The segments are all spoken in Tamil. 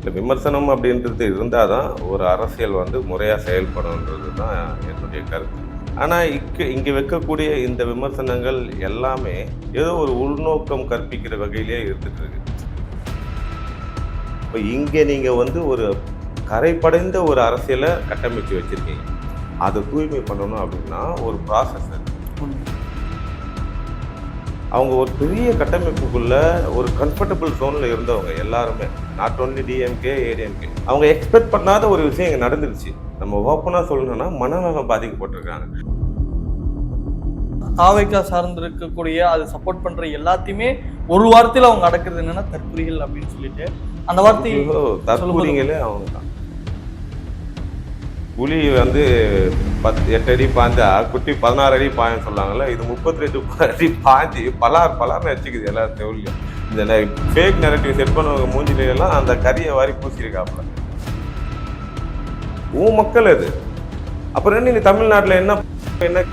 இல்லை, விமர்சனம் அப்படின்றது இருந்தால் தான் ஒரு அரசியல் வந்து முறையாக செயல்படும்ன்றது தான் என்னுடைய கருத்து. ஆனால் இங்கே வைக்கக்கூடிய இந்த விமர்சனங்கள் எல்லாமே ஏதோ ஒரு உள்நோக்கம் கற்பிக்கிற வகையிலே இருந்துட்டு இருக்கு. இப்போ இங்கே நீங்கள் வந்து ஒரு கரைப்படைந்த ஒரு அரசியலை கட்டமைச்சு வச்சுருக்கீங்க. அதை தூய்மை பண்ணணும் அப்படின்னா ஒரு ப்ராசஸ் அது. அவங்க ஒரு பெரிய கட்டமைப்புக்குள்ள ஒரு கம்ஃபர்டபுள் ஜோன்ல இருந்தவங்க எல்லாருமே, நாட் ஒன்லி டிஎம்கே ஏடிஎம்கே. அவங்க எக்ஸ்பெக்ட் பண்ணாத ஒரு விஷயம் இங்கே நடந்துருச்சு. நம்ம ஓப்பனாக சொல்லணும்னா மனநலம் பாதிக்கப்பட்டிருக்காங்க. தாவைக்கா சார்ந்திருக்கக்கூடிய அது சப்போர்ட் பண்ற எல்லாத்தையுமே ஒரு வார்த்தையில அவங்க அடக்குறது என்னன்னா தற்குறிகள் அப்படின்னு சொல்லிட்டு அந்த வார்த்தை தற்குறிகளே அவங்க தான். புலி வந்து 8 அடி பாஞ்சா குட்டி 16 அடி பாயன்னு சொல்லாங்கல்ல, இது 32 அடி பாஞ்சு பலார்னு வச்சுக்குது எல்லா தெருவுலையும். இந்த ஃபேக் நெரட்டிவ் செட் பண்ணவங்க மூஞ்சிலாம் அந்த கரியை வாரி பூசியிருக்காப்புல. மக்கள் அது. அப்புறம் நீங்க தமிழ்நாட்டில் என்ன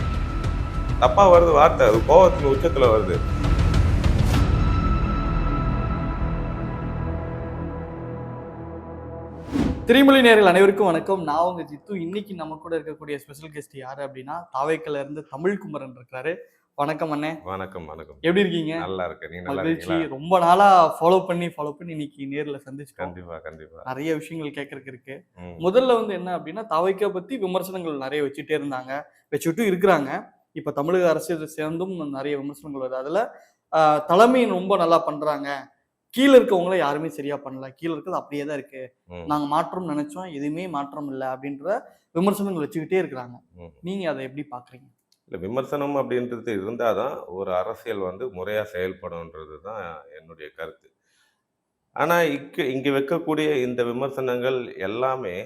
தப்பா வருது வார்த்தை, அது கோவத்துக்கு உச்சத்துல வருது. திரைமொழி நேயர்கள் அனைவருக்கும் வணக்கம். நான் உங்க ஜித்து. இன்னைக்கு நம்ம கூட இருக்கக்கூடிய ஸ்பெஷல் கெஸ்ட் யாரு அப்படின்னா தாவைக்கல இருந்து தமிழ்குமரன் இருக்காரு. வணக்கம் அண்ணே. வணக்கம் வணக்கம். எப்படி இருக்கீங்க? நல்லா இருக்கேன். நீங்க நல்லா இருக்கீங்களா? ரொம்ப நாளா ஃபாலோ பண்ணி இன்னைக்கு நேர்ல சந்திச்சிட்டோம். கண்டிப்பா நிறைய விஷயங்கள் கேட்கறதுக்கு இருக்கு. முதல்ல வந்து என்ன அப்படின்னா தாவைக்கா பத்தி விமர்சனங்கள் நிறைய வச்சுட்டே இருந்தாங்க, வச்சுட்டும் இருக்கிறாங்க. இப்ப தமிழக அரசியல் சேர்ந்தும் நிறைய விமர்சனங்கள் வருது. அதுல தலைமை ரொம்ப நல்லா பண்றாங்க, கீழே இருக்கவங்கள யாருமே சரியா பண்ணல, கீழே இருக்கிறது அப்படியே தான் இருக்கு, நாங்க மாற்றம் நினைச்சோம் எதுவுமே மாற்றம் இல்லை அப்படின்ற விமர்சனங்கள் வச்சுக்கிட்டே இருக்கிறாங்க. நீங்க அதை எப்படி பாக்குறீங்க? இல்லை, விமர்சனம் அப்படின்றது இருந்தால் தான் ஒரு அரசியல் வந்து முறையாக செயல்படும்ன்றது தான் என்னுடைய கருத்து. ஆனால் இங்கே வைக்கக்கூடிய இந்த விமர்சனங்கள் எல்லாமே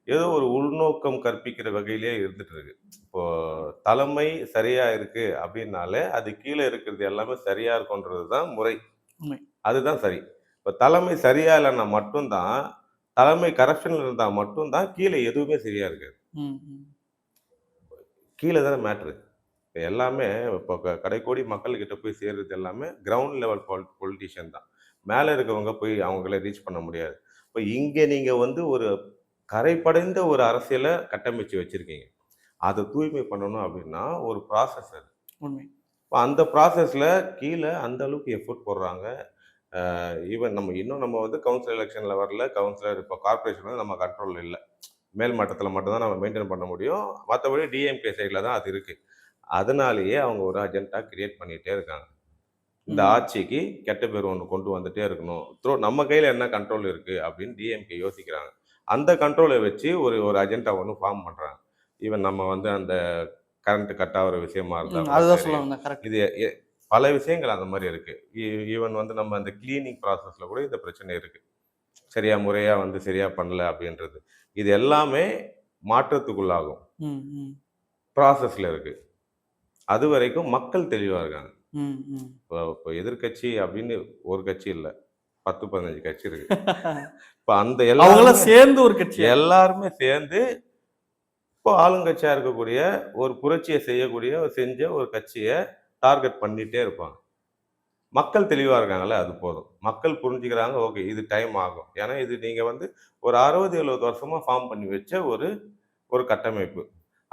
ஏதோ ஒரு உள்நோக்கம் கற்பிக்கிற வகையிலே இருந்துட்டு இருக்கு. இப்போ தலைமை சரியா இருக்கு அப்படின்னாலே அது கீழே இருக்கிறது எல்லாமே சரியா இருக்குன்றது தான் முறை. அதுதான் சரி. இப்போ தலைமை சரியா இல்லைன்னா மட்டும்தான், தலைமை கரப்ஷன்ல இருந்தால் மட்டும்தான் கீழே எதுவுமே சரியா இருக்காது. கீழே தானே மேட்ரு. இப்போ எல்லாமே இப்போ கடைக்கோடி மக்கள்கிட்ட போய் சேர்றது எல்லாமே கிரவுண்ட் லெவல் பொலிட்டிஷியன் தான். மேலே இருக்கவங்க போய் அவங்கள ரீச் பண்ண முடியாது. இப்போ இங்கே நீங்கள் வந்து ஒரு கரைப்படைந்த ஒரு அரசியலை கட்டமைச்சு வச்சுருக்கீங்க. அதை தூய்மை பண்ணணும் அப்படின்னா ஒரு ப்ராசஸ் அது. இப்போ அந்த ப்ராசஸில் கீழே அந்த அளவுக்கு எஃபோர்ட் போடுறாங்க. ஈவன் நம்ம வந்து கவுன்சில் எலெக்ஷனில் வரல. கவுன்சிலர் இப்போ கார்பரேஷன் வந்து நம்ம கண்ட்ரோலில் இல்லை. மேல் மட்டத்தில் மட்டும்தான் நம்ம மெயின்டைன் பண்ண முடியும். மற்றபடி டிஎம்கே சைடில் தான் அது இருக்குது. அதனாலேயே அவங்க ஒரு அஜெண்டா கிரியேட் பண்ணிகிட்டே இருக்காங்க. இந்த ஆட்சிக்கு கெட்ட பேர் ஒன்று கொண்டு வந்துட்டே இருக்கணும், நம்ம கையில் என்ன கண்ட்ரோல் இருக்குது அப்படின்னு டிஎம்கே யோசிக்கிறாங்க. அந்த கண்ட்ரோலை வச்சு ஒரு அஜெண்டா ஒன்று ஃபார்ம் பண்ணுறாங்க. ஈவன் நம்ம வந்து அந்த கரண்ட் கட் ஆகிற விஷயமா இருந்தால் இது பல விஷயங்கள் அந்த மாதிரி இருக்குது. ஈவன் வந்து நம்ம அந்த கிளீனிங் ப்ராசஸில் கூட இந்த பிரச்சனை இருக்குது. சரியா முறையாக வந்து சரியாக பண்ணல அப்படின்றது. இது எல்லாமே மாற்றத்துக்குள்ளாகும் ப்ராசஸில் இருக்குது. அது வரைக்கும் மக்கள் தெளிவாக இருக்காங்க. இப்போ எதிர்கட்சி அப்படின்னு ஒரு கட்சி இல்லை, 10-15 கட்சி இருக்கு. இப்போ அந்த எல்லாரும் சேர்ந்து ஒரு கட்சி, எல்லாருமே சேர்ந்து இப்போ ஆளுங்கட்சியா இருக்கக்கூடிய ஒரு புரட்சியை செஞ்ச ஒரு கட்சியை டார்கெட் பண்ணிட்டே இருப்பாங்க. மக்கள் தெளிவாக இருக்காங்கல்ல, அது போதும். மக்கள் புரிஞ்சுக்கிறாங்க, ஓகே இது டைம் ஆகும். ஏன்னா இது நீங்கள் வந்து ஒரு 60-70 வருஷமாக ஃபார்ம் பண்ணி வச்ச ஒரு கட்டமைப்பு.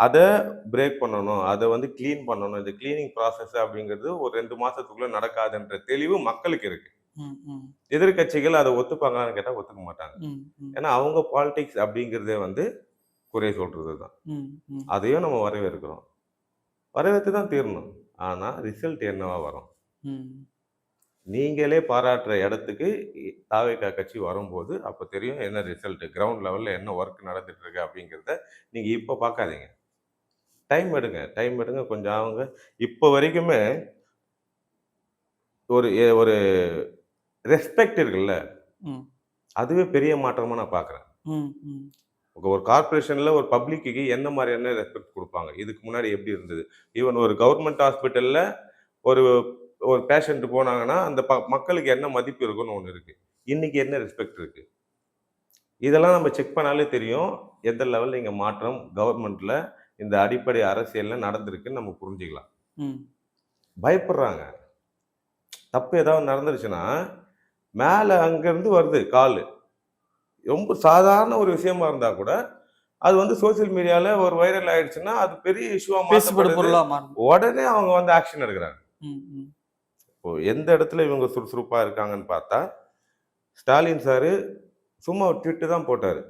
அதை பிரேக் பண்ணணும், அதை வந்து கிளீன் பண்ணணும். இந்த கிளீனிங் ப்ராசஸ் அப்படிங்கிறது ஒரு 2 மாதத்துக்குள்ளே நடக்காதுன்ற தெளிவு மக்களுக்கு இருக்கு. எதிர்கட்சிகள் அதை ஒத்துப்பாங்கன்னு கேட்டால் ஒத்துக்க மாட்டாங்க. ஏன்னா அவங்க பாலிடிக்ஸ் அப்படிங்கிறதே வந்து குறை சொல்றது தான். அதையும் நம்ம வரவேற்கிறோம், வரவேற்று தான் தீரணும். ஆனால் ரிசல்ட் என்னவா வரும்? நீங்களே பாராட்டுற இடத்துக்கு தாவேகா கட்சி வரும்போது அப்போ தெரியும் என்ன ரிசல்ட், கிரவுண்ட் லெவலில் என்ன ஒர்க் நடந்துட்டு இருக்கு அப்படிங்கிறத நீங்கள் இப்போ பார்க்காதீங்க. டைம் எடுங்க கொஞ்சம். அவங்க இப்போ வரைக்குமே ஒரு ரெஸ்பெக்ட் இருக்குல்ல, அதுவே பெரிய மாற்றமாக நான் பார்க்குறேன். ஒரு கார்பரேஷனில் ஒரு பப்ளிக்கு என்ன மாதிரியான ரெஸ்பெக்ட் கொடுப்பாங்க, இதுக்கு முன்னாடி எப்படி இருந்தது? ஈவன் ஒரு கவர்மெண்ட் ஹாஸ்பிட்டலில் ஒரு பேஷண்ட் போனாங்கன்னா அந்த மக்களுக்கு என்ன மதிப்பு இருக்குன்னு ஒன்று இருக்குது. இன்னைக்கு என்ன ரெஸ்பெக்ட் இருக்குது? இதெல்லாம் நம்ம செக் பண்ணாலே தெரியும் எந்த லெவலில் இங்கே மாற்றம் கவர்மெண்ட்டில் இந்த அடிப்படை அரசியலில் நடந்திருக்குன்னு நம்ம புரிஞ்சுக்கலாம். பயப்படுறாங்க. தப்பு ஏதாவது நடந்துருச்சுன்னா மேலே அங்கேருந்து வருது கால், ரொம்ப சாதாரண ஒரு விஷயமா இருந்தா கூட அது வந்து சோசியல் மீடியால ஒரு வைரல் ஆயிடுச்சுன்னா அது பெரிய இஷ்யூவா பேசுபடும் மாத்தப்படுது. பொருளா மாறுது. உடனே அவங்க வந்து ஆக்ஷன் எடுக்குறாங்க. ம், ம். இப்போ எந்த இடத்துல இவங்க சுறுசுறுப்பா இருக்காங்கன்னு பார்த்தா, ஸ்டாலின் சாரு சும்மா ஒரு ட்வீட் தான் போட்டாரு.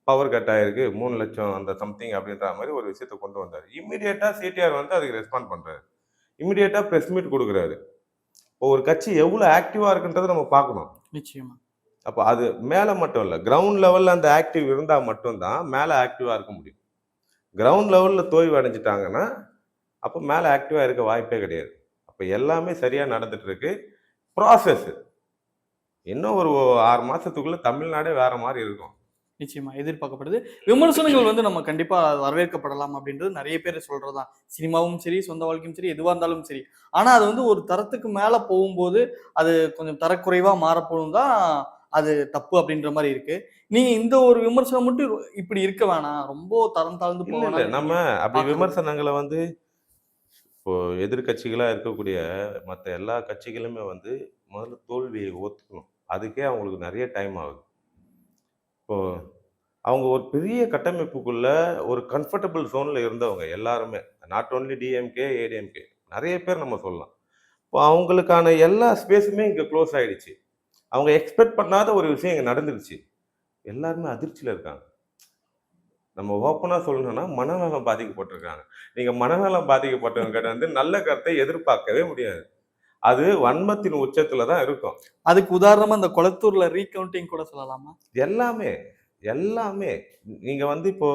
பவர் கட் ஆயிருக்கு 3,00,000 அந்த சம்திங் அப்படின்ற மாரி ஒரு விஷயத்த கொண்டு வந்தாரு. இம்மீடியட்டா சிடிஆர் வந்து அதுக்கு ரெஸ்பாண்ட் பண்றாரு. இம்மீடியட்டா பிரஸ் மீட் குடுக்குறாரு. இப்போ ஒரு கட்சி எவ்வளோ ஆக்டிவா இருக்குன்றத நம்ம பார்க்கணும். நிச்சயமா. அப்ப அது மேல மட்டும் இல்ல. கிரவுண்ட் லெவல்ல அந்த ஆக்டிவ் இருந்தா மட்டும் தான் மேல ஆக்டிவா இருக்க முடியும். கிரவுண்ட் லெவல்ல தோய்வு அடைஞ்சுட்டாங்கன்னா, அப்ப மேல ஆக்டிவா இருக்க வாய்ப்பே கிடையாது. அப்ப எல்லாமே சரியா நடந்துட்டு இருக்கு. ப்ராசஸ் இன்னும் ஒரு 6 மாசத்துக்குள்ள தமிழ்நாடே வேற மாரி இருக்கும். நிச்சயமா எதிர்பார்க்கப்படுது. விமர்சனங்கள் வந்து நம்ம கண்டிப்பா வரவேற்கப்படலாம் அப்படின்றது நெறைய பேர் சொல்றதுதான். சினிமாவும் சரி, சொந்த வாழ்க்கையும் சரி, எதுவா இருந்தாலும் சரி. ஆனா அது வந்து ஒரு தரத்துக்கு மேல போகும்போது, அது கொஞ்சம் தரக்குறைவா மாறப்போகும் தான் அது தப்பு அப்படின்ற மாரி இருக்கு. நீங்க இந்த ஒரு விமர்சனம் மட்டும் இப்படி இருக்க வேணாம். ரொம்ப தரம் தாழ்ந்து இல்ல, இல்ல. போவேணான்னு நம்ம நீங்க அப்படி பார்க்கறது. விமர்சனங்கள வந்து இப்போ எதிர்க்கட்சிகளா இருக்கக்கூடிய மத்த எல்லா கட்சிகளுமே வந்து முதல்ல தோல்விய ஒத்துக்கணும். அதுக்கே அவங்களுக்கு நெறைய டைம் ஆகுது. இப்போ அவங்க ஒரு பெரிய கட்டமைப்புக்குள்ள ஒரு கம்ஃபர்டபிள் ஜோன்ல இருந்தவங்க எல்லாருமே. நாட் ஒன்லி டிஎம்கே, ஏடிஎம்கே நெறைய பேர் நம்ம சொல்லலாம். இப்போ அவங்களுக்கான எல்லா ஸ்பேஸுமே இங்க குளோஸ் ஆயிடுச்சு. அவங்க எக்ஸ்பெக்ட் பண்ணாத ஒரு விஷயம் இங்க நடந்துருச்சு. எல்லாருமே அதிர்ச்சியில இருக்காங்க. நம்ம ஓப்பனா சொல்லணும்னா மனநலம் பாதிக்கப்பட்டிருக்காங்க. நீங்க மனநலம் பாதிக்கப்பட்டவங்ககிட்ட வந்து நல்ல கருத்தை எதிர்பார்க்கவே முடியாது. அது வன்மத்தின் உச்சத்துல தான் இருக்கும். அதுக்கு உதாரணமா இந்த கொளத்தூர்ல ரீகவுண்டிங் கூட சொல்லலாமா? எல்லாமே, எல்லாமே. நீங்க வந்து இப்போ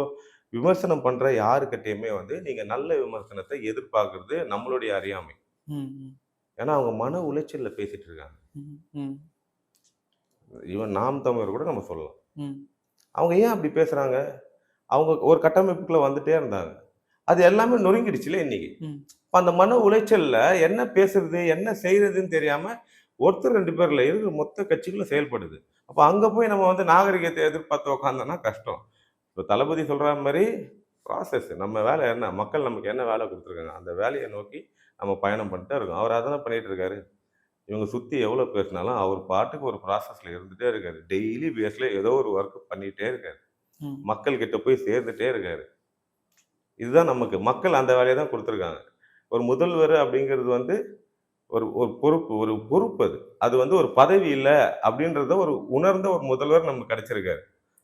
விமர்சனம் பண்ற யாருக்கிட்டயுமே வந்து நீங்க நல்ல விமர்சனத்த எதிர்பார்க்கிறது நம்மளுடைய அறியாமை. ம், ம், ஏன்னா அவங்க மன உளைச்சல்ல பேசிட்டு இருக்காங்க. ம், ம், ஈவன் நாம் தமிழர் கூட நம்ம சொல்லலாம். ம், அவங்க ஏன் அப்படி பேசுறாங்க? அவங்க ஒரு கட்டமைப்புக்குள்ள வந்துட்டே இருந்தாங்க. அது எல்லாமே நொறுங்கிடுச்சுல்ல இன்னைக்கு. ம். அப்ப அந்த மன உளைச்சல்ல என்ன பேசுறது? என்ன செய்றதுன்னு தெரியாம ஒருத்தர் 2 பேர் இல்ல. இருக்கிற மொத்த கட்சிகளும் செயல்படுது. அப்ப அங்க போய் நம்ம வந்து நாகரிகத்த எதிர்பார்த்து உட்கார்ந்தோம்னா கஷ்டம். இப்ப தளபதி சொல்ற மாரி ப்ராசஸ் நம்ம வேலை என்ன? மக்கள் நமக்கு என்ன வேலை குடுத்துருக்காங்க? அந்த வேலைய நோக்கி நம்ம பயணம் பண்ணிட்டே இருக்கோம். அவர் அதானே பண்ணிட்டு இருக்காரு. இவங்க சுத்தி எவ்வளோ பேசினாலும் அவர் பாட்டுக்கு ஒரு ப்ராசஸ்ல இருந்துட்டே இருக்காரு. டெய்லி பேஸ்ல ஏதோ ஒரு ஒர்க் பண்ணிட்டே இருக்காரு. ம். மக்கள் கிட்ட போய் சேர்ந்துட்டே இருக்காரு. இதுதான் நமக்கு மக்கள் அந்த வேலைய தான் குடுத்துருக்காங்க. ஒரு முதல்வர் அப்படிங்கிறது வந்து ஒரு ஒரு பொறுப்பு ஒரு பொறுப்பு அது. அது வந்து ஒரு பதவி இல்ல அப்படின்றத ஒரு உணர்ந்த ஒரு முதல்வர் நமக்கு கிடைச்சிருக்காரு.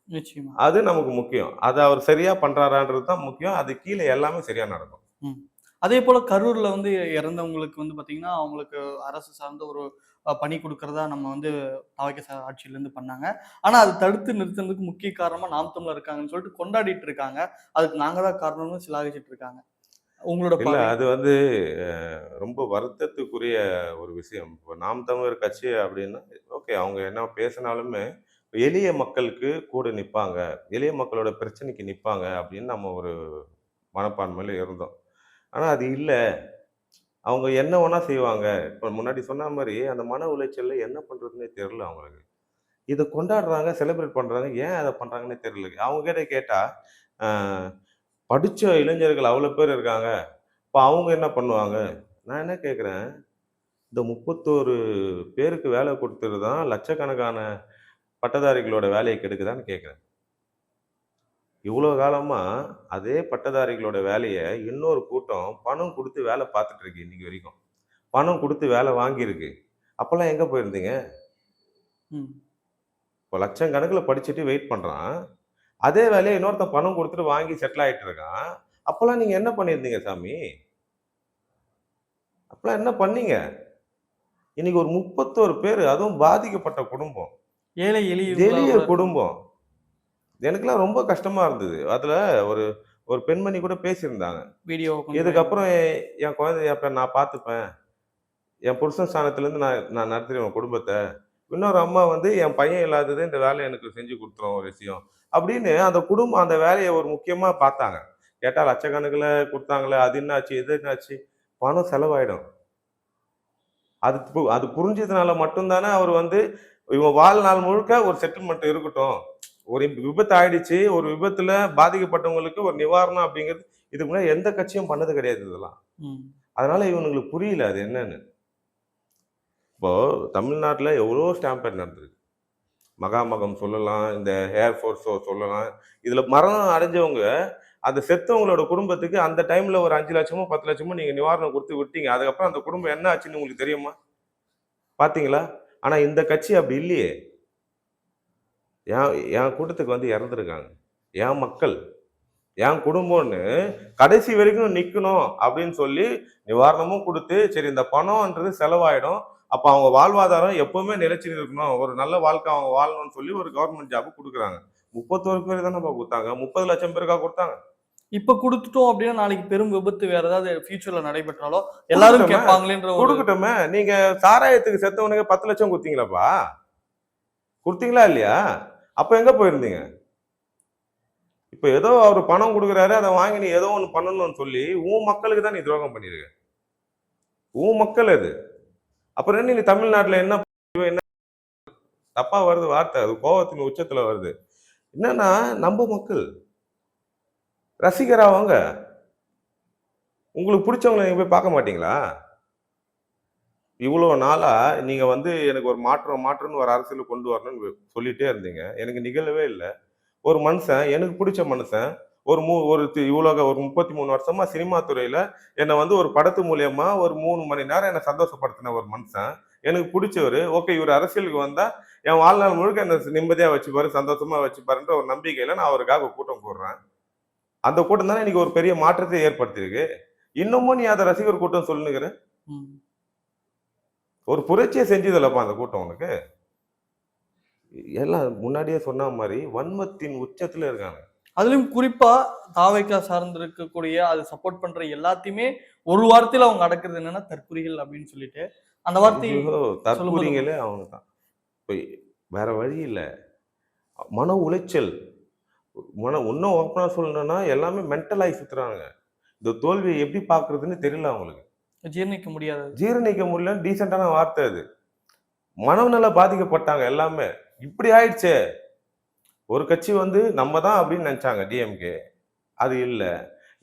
நிச்சயமா. அது நமக்கு முக்கியம். அத அவர் சரியா பண்றாரான்றது தான் முக்கியம். அது கீழ எல்லாமே சரியா நடக்கும். ம். அதேபோல கரூர்ல வந்து இறந்தவங்களுக்கு வந்து பார்த்தீங்கன்னா, அவங்களுக்கு அரசு சார்ந்த ஒரு பணி குடுக்கிறதா நம்ம வந்து ஆட்சியிலேருந்து பண்ணாங்க. ஆனா, அத தடுத்து நிறுத்துனதுக்கு முக்கிய காரணமா நாம் தமிழர் இருக்காங்கன்னு சொல்லிட்டு கொண்டாடிட்டு இருக்காங்க. அதுக்கு நாங்க தான் காரணம்னு சிலாகிச்சுட்டு இருக்காங்க. உங்களோட இல்ல பார்வை? அது வந்து ரொம்ப வருத்தத்துக்குரிய ஒரு விஷயம். இப்ப நாம் தமிழர் கட்சி அப்படின்னா, ஓகே அவங்க என்ன பேசினாலுமே, எளிய மக்களுக்கு கூட நிப்பாங்க. எளிய மக்களோட பிரச்சனைக்கு நிப்பாங்க அப்படின்னு நம்ம ஒரு மனப்பான்மையில இருந்தோம். ஆனா அது இல்ல. அவங்க என்ன வேணா செய்வாங்க. இப்ப முன்னாடி சொன்ன மாரி அந்த மன உளைச்சல்ல என்ன பண்றதுன்னே தெரியல அவங்களுக்கு. இத கொண்டாடுறாங்க, செலிப்ரேட் பண்றாங்க. ஏன் அத பண்றாங்கன்னே தெரியல. அவங்க கிட்ட கேட்டா, அ படிச்ச இளைஞர்கள் அவ்வளோ பேர் இருக்காங்க. அப்ப அவங்க என்ன பண்ணுவாங்க? நான் என்ன கேட்கிறேன், இந்த 31 பேருக்கு வேலை குடுத்தது தான் லட்சக்கணக்கான பட்டதாரிகளோட வேலைய கெடுக்குதான்னு கேட்கிறேன். இவ்வளோ காலமா அதே பட்டதாரிகளோட வேலைய இன்னொரு கூட்டம் பணம் குடுத்து வேலை பார்த்துட்டு இருக்கு இன்னைக்கு வரைக்கும். பணம் குடுத்து வேலை வாங்கியிருக்கு. அப்பல்லாம் எங்க போயிருந்தீங்க? ம். இப்போ லட்சக்கணக்குல படிச்சுட்டு வெயிட் பண்றான். அதே வேலைய இன்னொருத்தன் பணம் குடுத்துட்டு வாங்கி செட்டில் ஆயிட்டு இருக்கான். அப்பல்லாம் நீங்க என்ன பண்ணியிருந்தீங்க சாமி? அப்பல்லாம் என்ன பண்ணீங்க? இன்னைக்கு ஒரு 31 பேரு அதுவும் பாதிக்கப்பட்ட குடும்பம். ஏழை எளியவங்களா எளிய கூட இருக்காங்க. குடும்பம். எனக்கெல்லாம் ரொம்ப கஷ்டமா இருந்தது. அதுல ஒரு ஒரு பெண்மணி கூட பேசியிருந்தாங்க. வீடியோ கொஞ்சம் வைரல். இதுக்கப்புறம் என் குழந்தைய அப்ப நான் பார்த்துப்பேன். என் புருஷன் ஸ்தானத்துலேருந்து நான் நான் நடத்திருவேன் குடும்பத்த. இன்னொரு அம்மா வந்து என் பையன் இல்லாதது இந்த வேலைய எனக்கு செஞ்சு குடுத்துரும் ஒரு விஷயம். அப்படின்னு அந்த குடும்பம் அந்த வேலைய ஒரு முக்கியமா பார்த்தாங்க. கேட்டா லட்சக்கணக்குல குடுத்தாங்களே, அது என்னாச்சு? இது என்னாச்சு? பணம் செலவாயிடும். அது புரிஞ்சதுனால மட்டும் தானே அவர் வந்து, இவன் வாழ்நாள் முழுக்க ஒரு செட்டில்மெண்ட் இருக்கட்டும். ஒரு விபத்து ஆயிடுச்சு. ஒரு விபத்துல பாதிக்கப்பட்டவங்களுக்கு ஒரு நிவாரணம் அப்படிங்கிறது, இதுக்கு முன்னாடி எந்த கட்சியும் பண்ணது கிடையாது இதெல்லாம். ம். அதனால இவனுங்களுக்கு புரியல அது என்னன்னு. இப்போ தமிழ்நாட்டுல எவ்வளோ ஸ்டாம்பேட் நடந்திருக்கு. மகாமகம் சொல்லலாம், இந்த ஏர் ஃபோர்ஸோ சொல்லலாம். இதுல மரணம் அடைஞ்சவங்க, அந்த செத்தவங்களோட குடும்பத்துக்கு அந்த டைம்ல ஒரு 5,00,000மோ, 10,00,000மோ நீங்க நிவாரணம் குடுத்து விட்டீங்க. அதுக்கப்புறம் அந்த குடும்பம் என்ன ஆச்சுன்னு உங்களுக்கு தெரியுமா? பார்த்தீங்களா? ஆனா இந்த கட்சி அப்படி இல்லையே. என் என் கூட்டத்துக்கு வந்து இறந்துருக்காங்க. என் மக்கள், என் குடும்பம்னு கடைசி வரைக்கும் நிக்கணும் அப்படின்னு சொல்லி நிவாரணமும் குடுத்து, சரி இந்த பணம்ன்றது செலவாயிடும். அப்ப அவங்க வாழ்வாதாரம் எப்பவுமே நிலைச்சு இருக்கணும். ஒரு நல்ல வாழ்க்கை அவங்க வாழணும்னு சொல்லி ஒரு கவர்ன்மென்ட் ஜாப் குடுக்குறாங்க. 31 பேர் தானப்பா குடுத்தாங்க. 30,00,000 பேருக்கா குடுத்தாங்க? இப்ப குடுத்துட்டோம் அப்படின்னா நாளைக்கு பெரும் விபத்து வேற ஏதாவது ஃபியூச்சர்ல நடைபெற்றாலோ எல்லாரும் குடுக்கட்டுமே, கேட்பாங்களேன்ற ஒரு குடுக்கட்டுமே. நீங்க சாராயத்துக்கு செத்தவனுக்கு 10,00,000 குடுத்தீங்களாப்பா? குடுத்தீங்களா இல்லையா? அப்ப எங்க போயிருந்தீங்க? இப்ப ஏதோ அவரு பணம் குடுக்குறாரு, அத வாங்கி நீ ஏதோ ஒண்ணு பண்ணணும்னு சொல்லி, உன் மக்களுக்கு தான் நீ துரோகம் பண்ணியிருக்க. உன் மக்கள் அது. அப்புறம் என்ன நீ தமிழ்நாட்டுல என்ன தப்பா வருது வார்த்தை. அது கோவத்தின் உச்சத்துல வருது. என்னன்னா, நம்ப மக்கள். ரசிகரா வாங்க. உங்களுக்கு புடிச்சவங்கள நீங்க போய் பார்க்க மாட்டீங்களா? இவ்வளோ நாளா நீங்க வந்து எனக்கு ஒரு மாற்றம்னு ஒரு அரசியலுக்கு கொண்டு வரணும்னு சொல்லிட்டே இருந்தீங்க. எனக்கு நிகழவே இல்ல. ஒரு மனுஷன், எனக்கு புடிச்ச மனுஷன், ஒரு மூ ஒரு தி இவ்வளோ ஒரு 33 வருஷமா சினிமா துறையில என்ன வந்து ஒரு படத்து மூலியமா ஒரு 3 மணி நேரம் என்ன சந்தோஷப்படுத்தின ஒரு மனுஷன். எனக்கு புடிச்சவரு. ஓகே இவரு அரசியலுக்கு வந்தா, என் வாழ்நாள் முழுக்க என்ன நிம்மதியா வச்சுப்பாரு, சந்தோஷமா வச்சுப்பாருன்ற ஒரு நம்பிக்கையில நான் அவருக்காக கூட்டம் கூடுறேன். அந்த கூட்டம் தானே இன்னைக்கு ஒரு பெரிய மாற்றத்தை ஏற்படுத்தியிருக்கு. இன்னமும் நீ அத ரசிகர் கூட்டம் சொல்லுனுங்கிற? ம். ஒரு புரட்சியே செஞ்சதில்லப்பா அந்த கூட்டம் உனக்கு. எல்லாம் முன்னாடியே சொன்ன மாரி வன்மத்தின் உச்சத்துல இருக்காங்க. அதுலயும் குறிப்பா தாவேக்கா சார்ந்து இருக்கக்கூடிய அது சப்போர்ட் பண்ற எல்லாத்தையுமே ஒரு வார்த்தையில அவங்க அடக்குறது என்னன்னா தற்குறிகள் அப்படின்னு சொல்லிட்டு அந்த வார்த்தை ஐயோ! சொல்லும்போது தற்கூரிங்களே அவங்க தான். இப்ப வேற வழி இல்ல. மன உளைச்சல். இன்னும் ஓப்பனா சொல்லணும்னா எல்லாமே மென்டல் சுத்துறாங்க. இந்த தோல்விய எப்படி பார்க்கிறதுன்னு தெரியல அவங்களுக்கு. ஜீரணிக்க முடியாது. ஜீரணிக்க முடியலன்னு டீசென்ட்டான வார்த்தை அது. மனநல பாதிக்கப்பட்டாங்க எல்லாமே. இப்படி ஆயிடுச்சே! ஒரு கட்சி வந்து நம்ம தான் அப்படின்னு நெனச்சாங்க டிஎம்கே. அது இல்ல.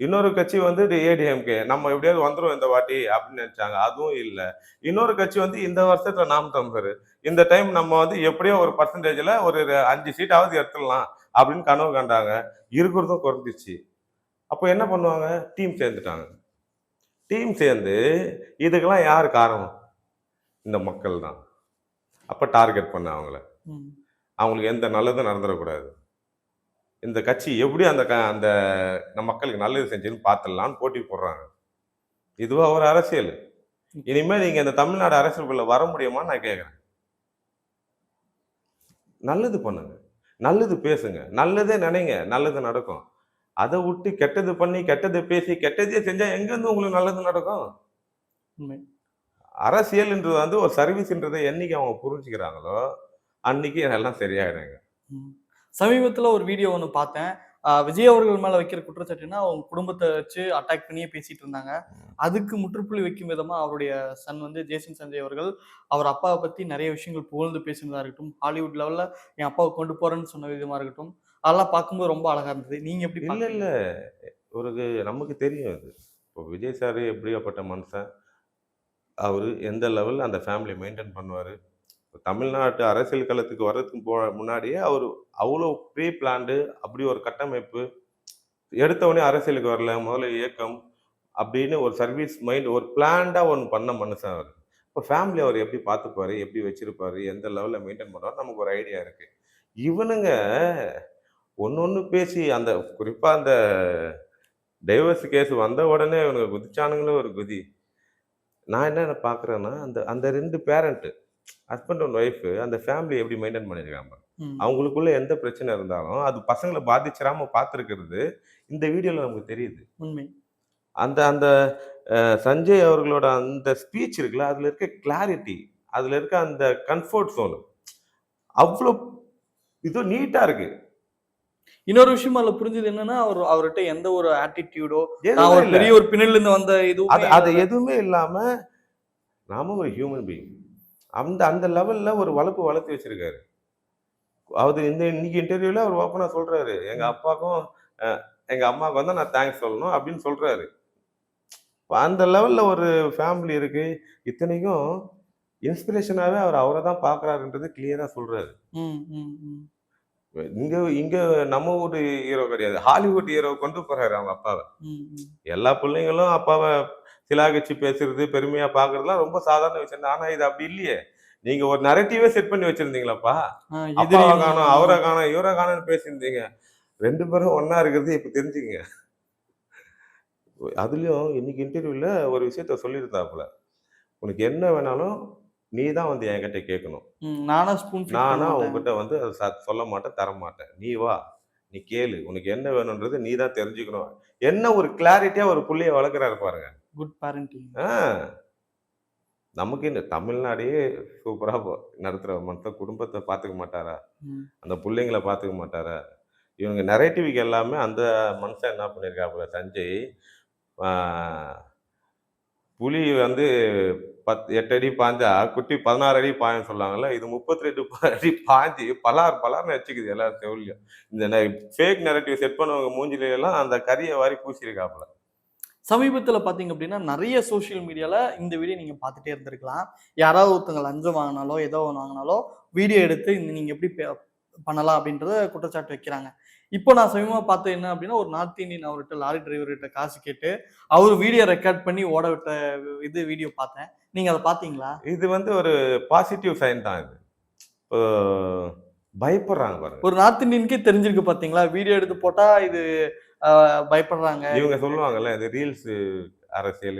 இன்னொரு கட்சி வந்து ஏடிஎம்கே. நம்ம எப்படியாவது வந்துரும் இந்த வாட்டி அப்படின்னு நெனச்சாங்க. அதுவும் இல்ல. இன்னொரு கட்சி வந்து இந்த வருஷத்துல நாம் தமிழர். இந்த டைம் நம்ம வந்து எப்படியோ ஒரு பெர்சன்டேஜ்ல ஒரு 5 சீட்டாவது எடுத்துடலாம் அப்படின்னு கனவு கண்டாங்க. இருக்கிறதும் குறைஞ்சிருச்சு. அப்ப என்ன பண்ணுவாங்க? டீம் சேர்ந்துட்டாங்க. டீம் சேர்ந்து இதுக்கெல்லாம் யார் காரணம்? இந்த மக்கள் தான். அப்ப டார்கெட் பண்ண அவங்கள. ம். அவங்களுக்கு எந்த நல்லதும் நடந்துறக்கூடாது. இந்த கட்சி எப்படி அந்த நம்ம மக்களுக்கு நல்லது செஞ்சுதுன்னு பார்த்துடலான்னு போட்டி போடுறாங்க. இதுவா ஒரு அரசியல்? இனிமே நீங்க இந்த தமிழ்நாடு அரசியலுக்குள்ள வர முடியுமான்னு நான் கேட்கிறேன். நல்லது பண்ணுங்க. நல்லது பேசுங்க. நல்லதே நினைங்க. நல்லது நடக்கும். அத விட்டு கெட்டது பண்ணி, கெட்டது பேசி, கெட்டதே செஞ்சா எங்கேருந்து உங்களுக்கு நல்லது நடக்கும்? உண்மை. அரசியல்ன்றது வந்து ஒரு சர்வீஸ்ன்றத என்னைக்கு அவங்க புரிஞ்சுக்கிறாங்களோ, அன்னைக்கு எல்லாம் சரியாயிடுங்க. ம். சமீபத்துல ஒரு வீடியோ ஒண்ணு பார்த்தேன். விஜய் அவர்கள் மேல வைக்கிற குற்றச்சாட்டு என்ன, அவங்க குடும்பத்த வச்சு அட்டாக் பண்ணியே பேசிட்டு இருந்தாங்க. அதுக்கு முற்றுப்புள்ளி வைக்கும் விதமா அவருடைய சன் வந்து ஜேசன் சஞ்சய் அவர்கள், அவர் அப்பாவ பத்தி நெறைய விஷயங்கள் புகழ்ந்து பேசினதா இருக்கட்டும், ஹாலிவுட் லெவல்ல என் அப்பாவ கொண்டு போறேன்னு சொன்ன விதமா இருக்கட்டும், அதெல்லாம் பார்க்கும்போது ரொம்ப அழகா இருந்தது. நீங்க எப்படி இல்ல, இல்ல. பார்க்குறீங்க? ஒரு நமக்கு தெரியும் அது. இப்போ விஜய் சார் எப்படியாப்பட்ட மனுஷன்? அவரு எந்த லெவல்ல அந்த ஃபேமிலிய மெயின்டெயின் பண்ணுவாரு? தமிழ்நாட்டு அரசியல் களத்துக்கு வர்றதுக்கு முன்னாடியே அவரு அவ்ளோ ப்ரீ பிளான்டு அப்படி ஒரு கட்டமைப்பு. எடுத்த உடனே அரசியலுக்கு வரல. முதல்ல இயக்கம் அப்படின்னு ஒரு சர்வீஸ் மைண்ட் ஒரு பிளான்டா ஒண்ணு பண்ண மனுஷன் அவரு. இப்ப ஃபேமிலி அவர் எப்படி பார்த்துப்பாரு? எப்படி வச்சிருப்பாரு? எந்த லெவல்ல மெயின்டெயின் பண்ணுவாரு? நமக்கு ஒரு ஐடியா இருக்கு. இவனுங்க ஒண்ணு பேசி அந்த குறிப்பா அந்த டைவர்ஸ் கேஸ் வந்த உடனே இவனுங்க குதிச்சானுங்களே ஒரு குதி. நான் என்ன பார்க்குறேன்னா, அந்த அந்த 2 பேரண்ட் ஹஸ்பண்ட் அண்ட் ஒய்ஃப் அந்த ஃபேமிலிய எப்படி மெயின்டெயின் பண்ணியிருக்காங்க பாருங்க. ம். அவங்களுக்குள்ள எந்த பிரச்சனை இருந்தாலும், அது பசங்கள பாதிச்சிராம பார்த்துருக்கிறது, இந்த வீடியோல நமக்கு தெரியுது. உண்மை. அந்த அந்த சஞ்சய் அவர்களோட அந்த ஸ்பீச் இருக்குல்ல, அதுல இருக்க கிளாரிட்டி, அதுல இருக்க அந்த கம்ஃபோர்ட் ஜோன் அவ்ளோ இது நீட்டா இருக்கு. இன்னொரு விஷயம் அதுல புரிஞ்சது என்னன்னா, அவர்ட்ட எந்த ஒரு ஆட்டிட்யூடோ, நான் எதுவுமே ஒரு இல்ல. பெரிய ஒரு பின்னணில இருந்து வந்த அது இதுவுமே அது எதுவுமே இல்லாம, நாம ஒரு ஹியூமன் பீயிங். அந்த அந்த லெவல்ல ஒரு வளர்ப்பு வளர்த்து வச்சிருக்காரு. அதாவது இன்னைக்கு இன்டர்வியூல அவர் ஓப்பனா சொல்றாரு. ம். அ எங்க அம்மாவுக்கு வந்து நான் தேங்க்ஸ் சொல்லணும் அப்படின்னு சொல்றாரு. அந்த லெவல்ல ஒரு ஃபேமிலி இருக்கு. இத்தனைக்கும் இன்ஸ்பிரேஷனாவே அவர் அவரை தான் பார்க்குறாருன்றது கிளியரா சொல்றாரு. ம், ம், ம். இங்க இங்க நம்ம ஊர் ஹீரோ கிடையாது. ஹாலிவுட் ஹீரோ கொண்டு போறாரு அவங்க அப்பாவ. ம், ம். எல்லா பிள்ளைங்களும் அப்பாவ சிலாகிச்சு பேசுறது, பெருமையா பார்க்கறதுலாம் ரொம்ப சாதாரண விஷயம் தான். ஆனா இது அப்படி இல்லையே. நீங்க ஒரு நரேட்டிவே செட் பண்ணி வச்சிருந்தீங்களாப்பா. எதிரி அப்பாவ காணோம், அவர காணோம், இவர காணோம்னு பேசியிருந்தீங்க. 2 பேரும் ஒண்ணா இருக்கிறது இப்ப தெரிஞ்சுக்கங்க. அதுலயும் இன்னைக்கு இன்டர்வியூல ஒரு விஷயத்த சொல்லியிருந்தாப்புல. "உனக்கு என்ன வேணாலும் நீ தான் வந்து என்கிட்ட கேட்கணும். நானா ஸ்பூன் ஃபீட் பண்ண நானா மாட்டேன். உன்கிட்ட வந்து அத சொல்ல மாட்டேன், தரமாட்டேன். நீ வா, நீ கேளு. உனக்கு என்ன வேணும்ன்றது நீ தான் தெரிஞ்சுக்கணும்." என்ன ஒரு கிளாரிட்டியா ஒரு புள்ளைய வளர்க்குறாரு பாருங்க. Good parenting. ஆ நமக்கு இந்த தமிழ்நாடே சூப்பரா நடத்துற மொத்த குடும்பத்த பார்த்துக்க மாட்டாரா? ம். அந்த புள்ளைங்கள பார்த்துக்க மாட்டாரா? இவங்க நரேட்டிவ்க்கு எல்லாமே அந்த மனுஷன் என்ன பண்ணியிருக்காப்புல சஞ்சய், ஆ புலி வந்து 8 அடி பாய்ஞ்சா, குட்டி 16 அடி பாயும்ன்னு சொல்லுவாங்கல்ல. இது 32 அடி பாய்ஞ்சு பலார் பலார்ன்னு அடிச்சுக்குது எல்லார் செவுல்லயும். இந்த ஃபேக் நரேட்டிவ் செட் பண்ணவங்க மூஞ்சில எல்லாம் அந்த கரிய வாரி பூசியிருக்காப்புல. சமீபத்தில பார்த்தீங்க அப்டின்னா, நெறைய சோசியல் மீடியால இந்த வீடியோ நீங்க பார்த்துட்டே இருந்திருக்கலாம். யாராவது ஒருத்தங்க லஞ்சம் வாங்குனாலோ, ஏதோ ஒண்ணு வாங்குனாலோ, வீடியோ எடுத்து நீங்க எப்படி பண்ணலாம் அப்படின்றத குற்றச்சாட்டு வைக்கிறாங்க. இப்போ நான் சமீபமா பார்த்தது என்ன அப்டின்னா, ஒரு நார்த் இந்தியன் அவர்ட்ட லாரி டிரைவர்கிட்ட காசு கேட்டு, அவரு வீடியோ ரெக்கார்ட் பண்ணி ஓட விட்ட வீடியோ பார்த்தேன். நீங்க அத பார்த்தீங்களா? இது வந்து ஒரு பாசிட்டிவ் சைன் தான் இது. இப்போ பயப்படுறாங்க பாருங்க. ஒரு நார்த் இந்தியனுக்கே தெரிஞ்சிருக்கு பார்த்தீங்களா? வீடியோ எடுத்து போட்டா இது அ பயப்படுறாங்க. இவங்க சொல்லுவாங்கல்ல, இந்த ரீல்ஸ் அரசியல்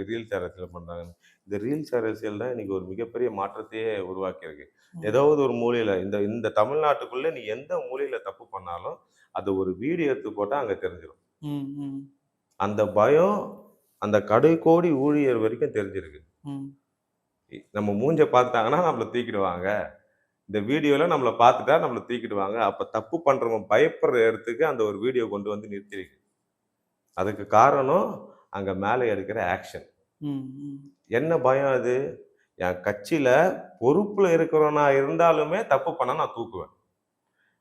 பண்றாங்கன்னு. இந்த ரீல்ஸ் அரசியல் தான் இன்னைக்கு ஒரு மிகப்பெரிய மாற்றத்தையே உருவாக்கியிருக்கு. ம். ஏதாவது ஒரு மூலையில இந்த இந்த தமிழ்நாட்டுக்குள்ள நீ எந்த மூலையில தப்பு பண்ணாலும், அத ஒரு வீடியோ எடுத்து போட்டா அங்க தெரிஞ்சிரும். ம், ம், அந்த பயம் அந்த கடைக்கோடி ஊழியர் வரைக்கும் தெரிஞ்சிருக்கு. ம். நம்ம மூஞ்ச பார்த்துட்டாங்கன்னா நம்மள தூக்கிடுவாங்க. இந்த வீடியோல நம்மள பார்த்துட்டா நம்மள தூக்கிடுவாங்க. அப்ப தப்பு பண்றவன் பயப்படுற இடத்துக்கு அந்த ஒரு வீடியோ கொண்டு வந்து நிறுத்தியிருக்கு. அதுக்கு காரணம் அங்க மேல எடுக்கிற ஆக்ஷன். ம், ம். என்ன பயம் அது? என் கட்சியில பொறுப்புல இருக்கிறவனா இருந்தாலுமே தப்பு பண்ணா நான் தூக்குவேன்.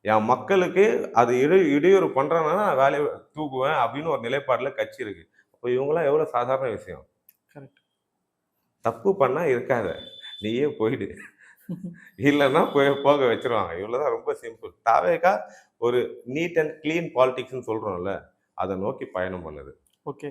என் மக்களுக்கு அது இடையூறு பண்றான்னா நான் வேலைய தூக்குவேன் அப்படின்னு ஒரு நிலைப்பாடுல கட்சி இருக்கு. அப்ப இவங்கலாம் எவ்வளவு சாதாரண விஷயம். கரெக்ட். தப்பு பண்ணா இருக்காத. நீயே போயிடு. இல்லன்னா போக வச்சுருவாங்க. இவ்வளவுதான் ரொம்ப சிம்பிள். தாவேகா ஒரு நீட் அண்ட் கிளீன் பாலிடிக்ஸ்ன்னு சொல்றோம்ல, அத நோக்கி பயணம் பண்ணுது. ஓகே.